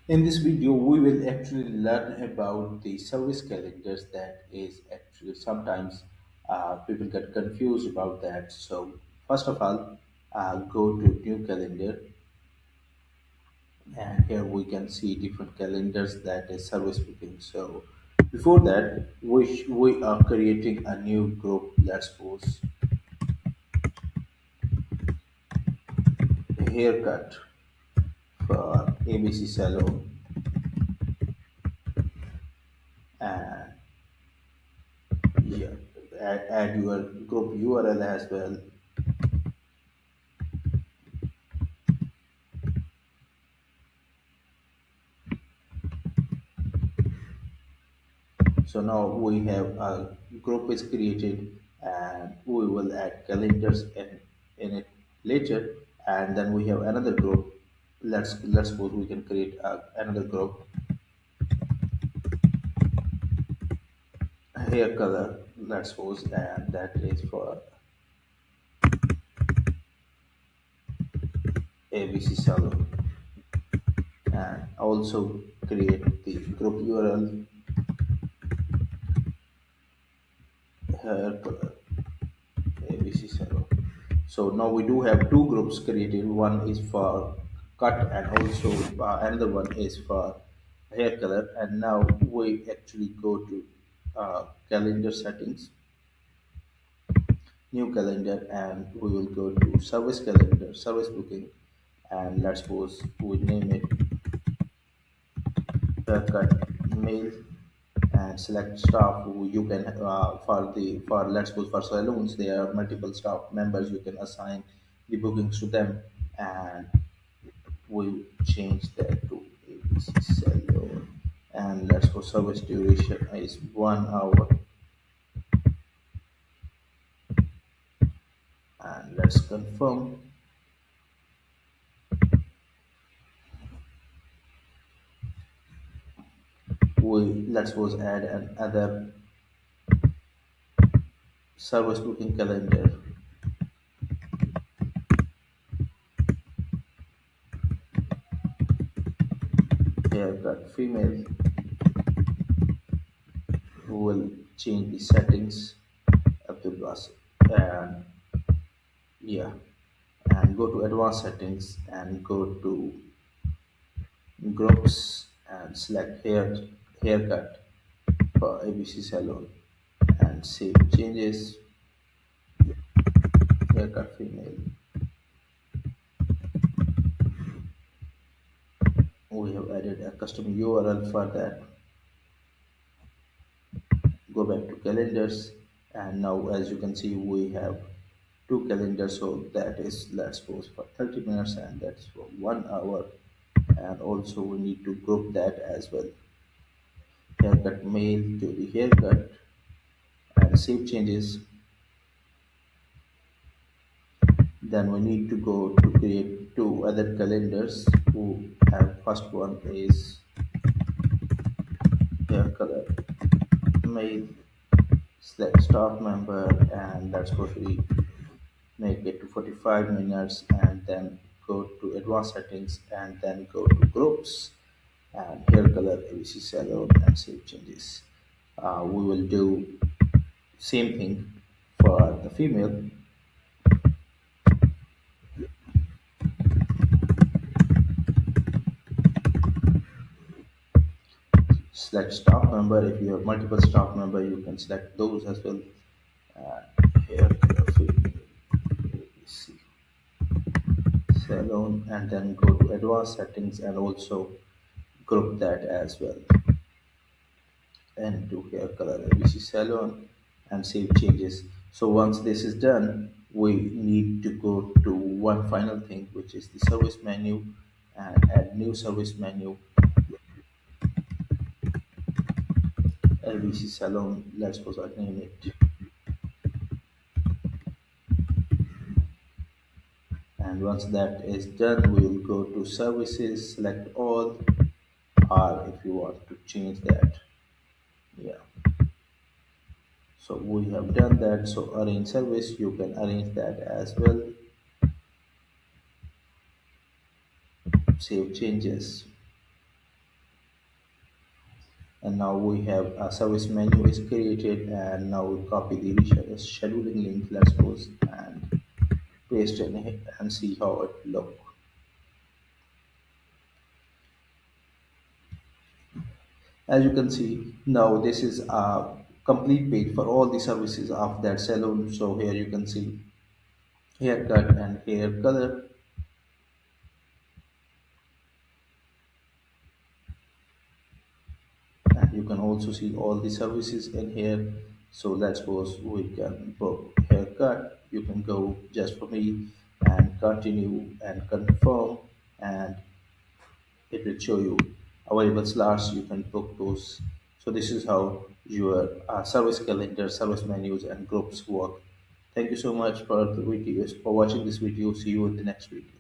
In this video, we will actually learn about the service calendars that is actually sometimes people get confused about that. So first of all, go to new calendar and here we can see different calendars that is service booking. So before that, we are creating a new group. Let's suppose a haircut for ABC Salon and yeah, add your group URL as well. So now we have a group is created and we will add calendars in it later and then we have another group. Let's suppose we can create another group hair color, let's suppose, and that is for ABC Salon and also create the group URL hair color ABC Salon. So now we do have two groups created. One is for cut and also another one is for hair color. And now we actually go to calendar settings, new calendar, and we will go to service calendar, service booking, and let's suppose we name it haircut mail and select staff who you can for let's suppose for saloons there are multiple staff members you can assign the bookings to them and we change that to ABC Salon and let's go service duration is 1 hour and let's confirm. We let's suppose add another service booking calendar haircut female. We will change the settings up to plus and yeah and go to advanced settings and go to groups and select haircut for ABC Salon and save changes haircut female. We have added a custom URL for that. Go back to calendars and now as you can see we have two calendars so that is let's suppose for 30 minutes and that's for 1 hour and also we need to group that as well haircut male to the haircut and save changes. Then we need to go to create two other calendars who have first one is hair color male select staff member and that's supposed to be make it to 45 minutes and then go to advanced settings and then go to groups and hair color ABC salon and save changes. We will do same thing for the female. Select staff member. If you have multiple staff member, you can select those as well. Hair color female ABC salon and then go to advanced settings and also group that as well and do hair color ABC salon and save changes. So once this is done, we need to go to one final thing, which is the service menu and add new service menu LBC salon. Let's suppose I name it. And once that is done, we will go to services, select all, or if you want to change that, yeah. So we have done that. So arrange service, you can arrange that as well. Save changes. And now we have a service menu is created, and now we copy the scheduling link. Let's suppose and paste it in here and see how it look. As you can see, now this is a complete page for all the services of that salon. So here you can see haircut and hair color, and you can also see all the services in here. So let's suppose we can book haircut. You can go just for me and continue and confirm, and it will show you available slots. You can book those. So this is how your service calendar, service menus, and groups work. Thank you so much for the videos, for watching this video. See you in the next video.